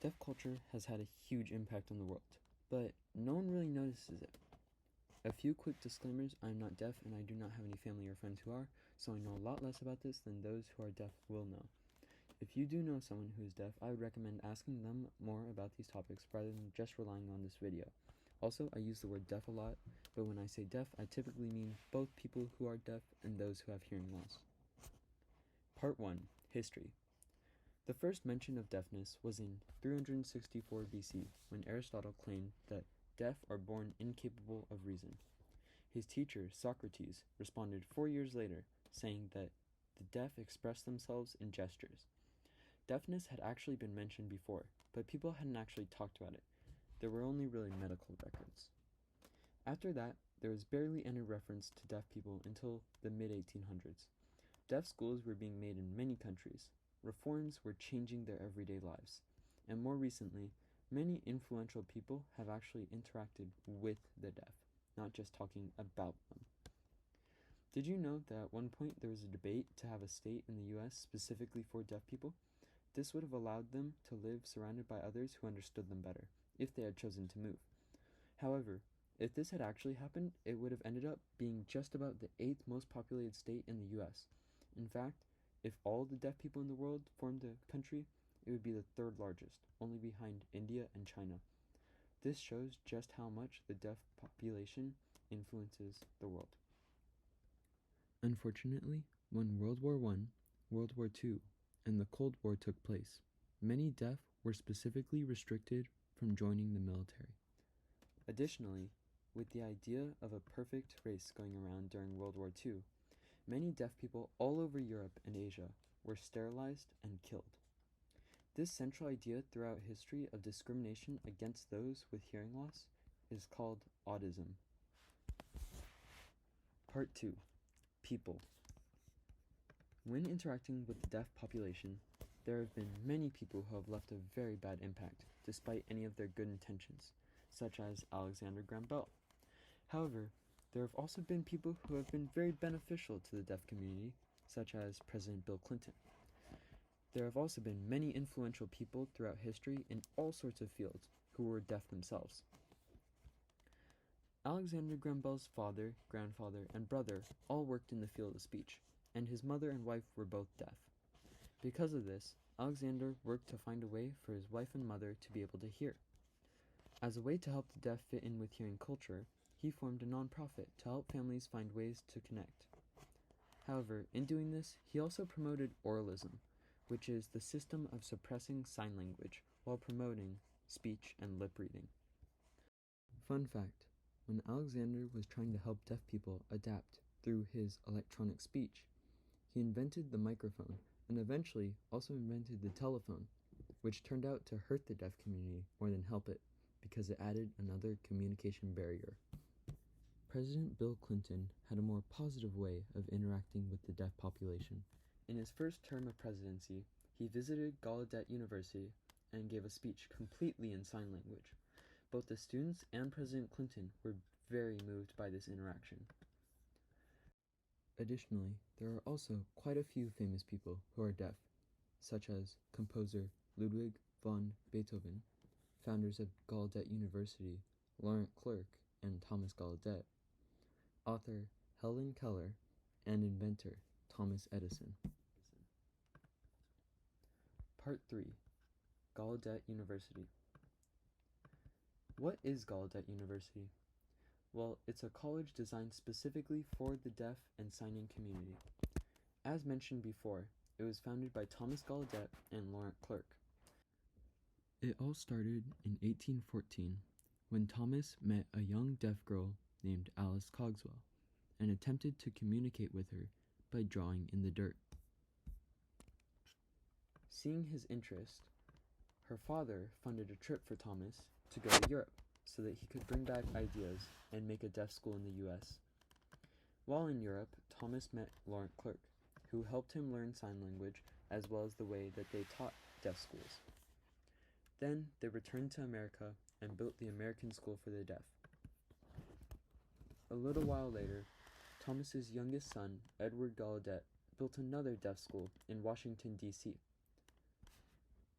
Deaf culture has had a huge impact on the world, but no one really notices it. A few quick disclaimers: I am not deaf and I do not have any family or friends who are, so I know a lot less about this than those who are deaf will know. If you do know someone who is deaf, I would recommend asking them more about these topics rather than just relying on this video. Also, I use the word deaf a lot, but when I say deaf, I typically mean both people who are deaf and those who have hearing loss. Part 1. History. The first mention of deafness was in 364 BC, when Aristotle claimed that deaf are born incapable of reason. His teacher, Socrates, responded 4 years later, saying that the deaf express themselves in gestures. Deafness had actually been mentioned before, but people hadn't actually talked about it. There were only really medical records. After that, there was barely any reference to deaf people until the mid-1800s. Deaf schools were being made in many countries. Reforms were changing their everyday lives. And more recently, many influential people have actually interacted with the deaf, not just talking about them. Did you know that at one point there was a debate to have a state in the US specifically for deaf people? This would have allowed them to live surrounded by others who understood them better, if they had chosen to move. However, if this had actually happened, it would have ended up being just about the 8th most populated state in the US. In fact, if all the deaf people in the world formed a country, it would be the 3rd largest, only behind India and China. This shows just how much the deaf population influences the world. Unfortunately, when World War I, World War II, and the Cold War took place, many deaf were specifically restricted from joining the military. Additionally, with the idea of a perfect race going around during World War II, many deaf people all over Europe and Asia were sterilized and killed. This central idea throughout history of discrimination against those with hearing loss is called autism. Part 2. People. When interacting with the deaf population, there have been many people who have left a very bad impact, despite any of their good intentions, such as Alexander Graham Bell. However, there have also been people who have been very beneficial to the deaf community, such as President Bill Clinton. There have also been many influential people throughout history in all sorts of fields who were deaf themselves. Alexander Graham Bell's father, grandfather, and brother all worked in the field of speech, and his mother and wife were both deaf. Because of this, Alexander worked to find a way for his wife and mother to be able to hear. As a way to help the deaf fit in with hearing culture, he formed a nonprofit to help families find ways to connect. However, in doing this, he also promoted oralism, which is the system of suppressing sign language while promoting speech and lip reading. Fun fact: when Alexander was trying to help deaf people adapt through his electronic speech, he invented the microphone and eventually also invented the telephone, which turned out to hurt the deaf community more than help it because it added another communication barrier. President Bill Clinton had a more positive way of interacting with the deaf population. In his first term of presidency, he visited Gallaudet University and gave a speech completely in sign language. Both the students and President Clinton were very moved by this interaction. Additionally, there are also quite a few famous people who are deaf, such as composer Ludwig van Beethoven, founders of Gallaudet University, Laurent Clerc and Thomas Gallaudet, author Helen Keller, and inventor Thomas Edison. Part 3. Gallaudet University. What is Gallaudet University? Well, it's a college designed specifically for the deaf and signing community. As mentioned before, it was founded by Thomas Gallaudet and Laurent Clerc. It all started in 1814 when Thomas met a young deaf girl named Alice Cogswell and attempted to communicate with her by drawing in the dirt. Seeing his interest, her father funded a trip for Thomas to go to Europe so that he could bring back ideas and make a deaf school in the US. While in Europe, Thomas met Laurent Clerc, who helped him learn sign language as well as the way that they taught deaf schools. Then they returned to America and built the American School for the Deaf. A little while later, Thomas's youngest son, Edward Gallaudet, built another deaf school in Washington, D.C.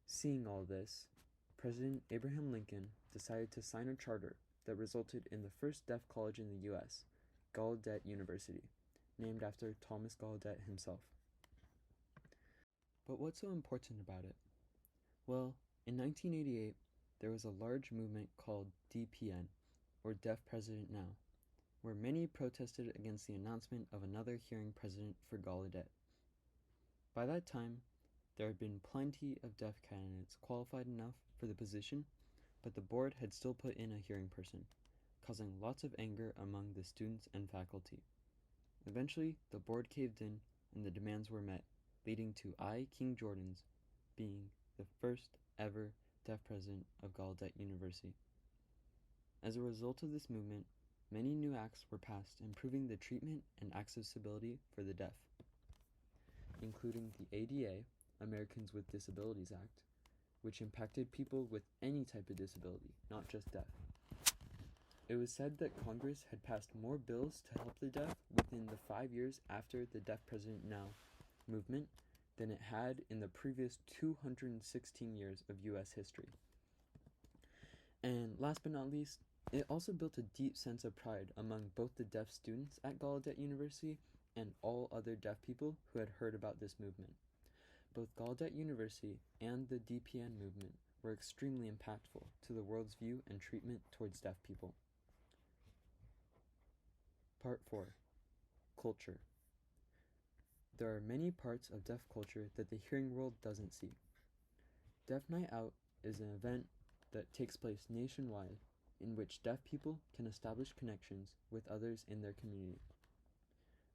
Seeing all this, President Abraham Lincoln decided to sign a charter that resulted in the first deaf college in the U.S., Gallaudet University, named after Thomas Gallaudet himself. But what's so important about it? Well, in 1988, there was a large movement called DPN, or Deaf President Now, where many protested against the announcement of another hearing president for Gallaudet. By that time, there had been plenty of deaf candidates qualified enough for the position, but the board had still put in a hearing person, causing lots of anger among the students and faculty. Eventually, the board caved in and the demands were met, leading to I. King Jordans being the first ever deaf president of Gallaudet University. As a result of this movement, many new acts were passed improving the treatment and accessibility for the deaf, including the ADA, Americans with Disabilities Act, which impacted people with any type of disability, not just deaf. It was said that Congress had passed more bills to help the deaf within the 5 years after the Deaf President Now movement than it had in the previous 216 years of U.S. history. And last but not least, it also built a deep sense of pride among both the deaf students at Gallaudet University and all other deaf people who had heard about this movement. Both Gallaudet University and the DPN movement were extremely impactful to the world's view and treatment towards deaf people. Part 4. Culture. There are many parts of deaf culture that the hearing world doesn't see. Deaf Night Out is an event that takes place nationwide in which deaf people can establish connections with others in their community.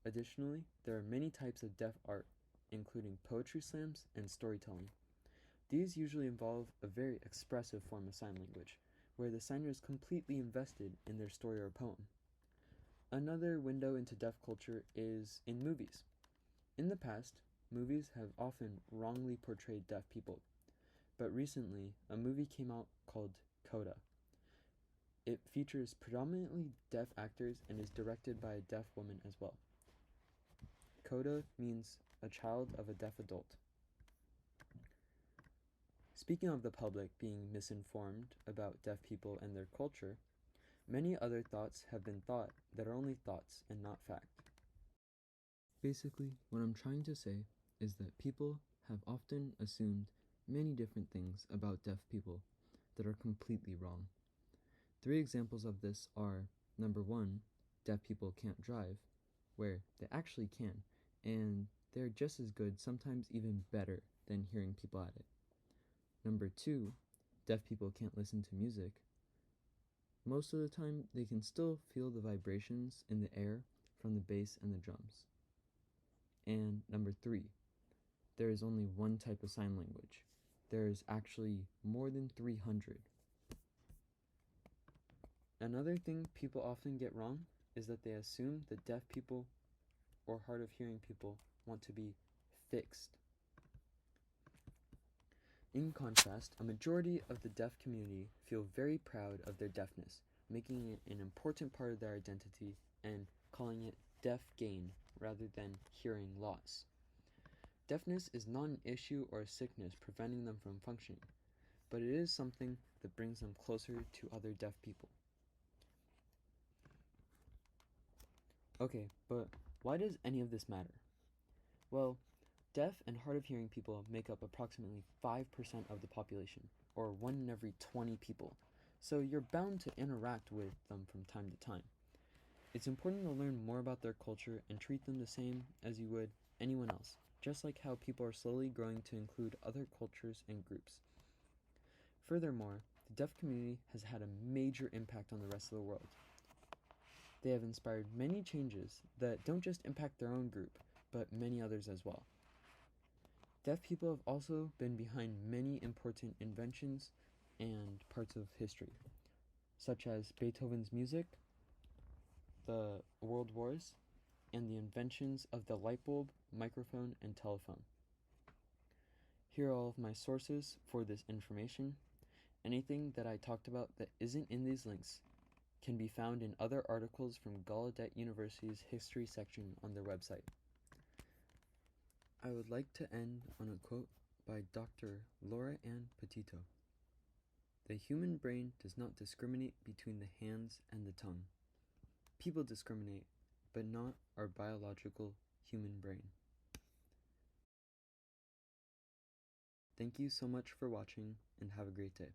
Additionally, there are many types of deaf art, including poetry slams and storytelling. These usually involve a very expressive form of sign language, where the signer is completely invested in their story or poem. Another window into deaf culture is in movies. In the past, movies have often wrongly portrayed deaf people, but recently a movie came out called Coda. It features predominantly deaf actors and is directed by a deaf woman as well. Coda means a child of a deaf adult. Speaking of the public being misinformed about deaf people and their culture, many other thoughts have been thought that are only thoughts and not fact. Basically, what I'm trying to say is that people have often assumed many different things about deaf people that are completely wrong. 3 examples of this are, number 1, deaf people can't drive, where they actually can, and they're just as good, sometimes even better, than hearing people at it. Number 2, deaf people can't listen to music. Most of the time, they can still feel the vibrations in the air from the bass and the drums. And number 3, there is only one type of sign language. There is actually more than 300. Another thing people often get wrong is that they assume that deaf people or hard of hearing people want to be fixed. In contrast, a majority of the deaf community feel very proud of their deafness, making it an important part of their identity and calling it deaf gain rather than hearing loss. Deafness is not an issue or a sickness preventing them from functioning, but it is something that brings them closer to other deaf people. Okay, but why does any of this matter? Well, deaf and hard of hearing people make up approximately 5% of the population, or 1 in every 20 people, so you're bound to interact with them from time to time. It's important to learn more about their culture and treat them the same as you would anyone else, just like how people are slowly growing to include other cultures and groups. Furthermore, the deaf community has had a major impact on the rest of the world. They have inspired many changes that don't just impact their own group, but many others as well. Deaf people have also been behind many important inventions and parts of history, such as Beethoven's music, the World Wars, and the inventions of the light bulb, microphone, and telephone. Here are all of my sources for this information. Anything that I talked about that isn't in these links can be found in other articles from Gallaudet University's history section on their website. I would like to end on a quote by Dr. Laura Ann Petito. The human brain does not discriminate between the hands and the tongue. People discriminate, but not our biological human brain. Thank you so much for watching, and have a great day.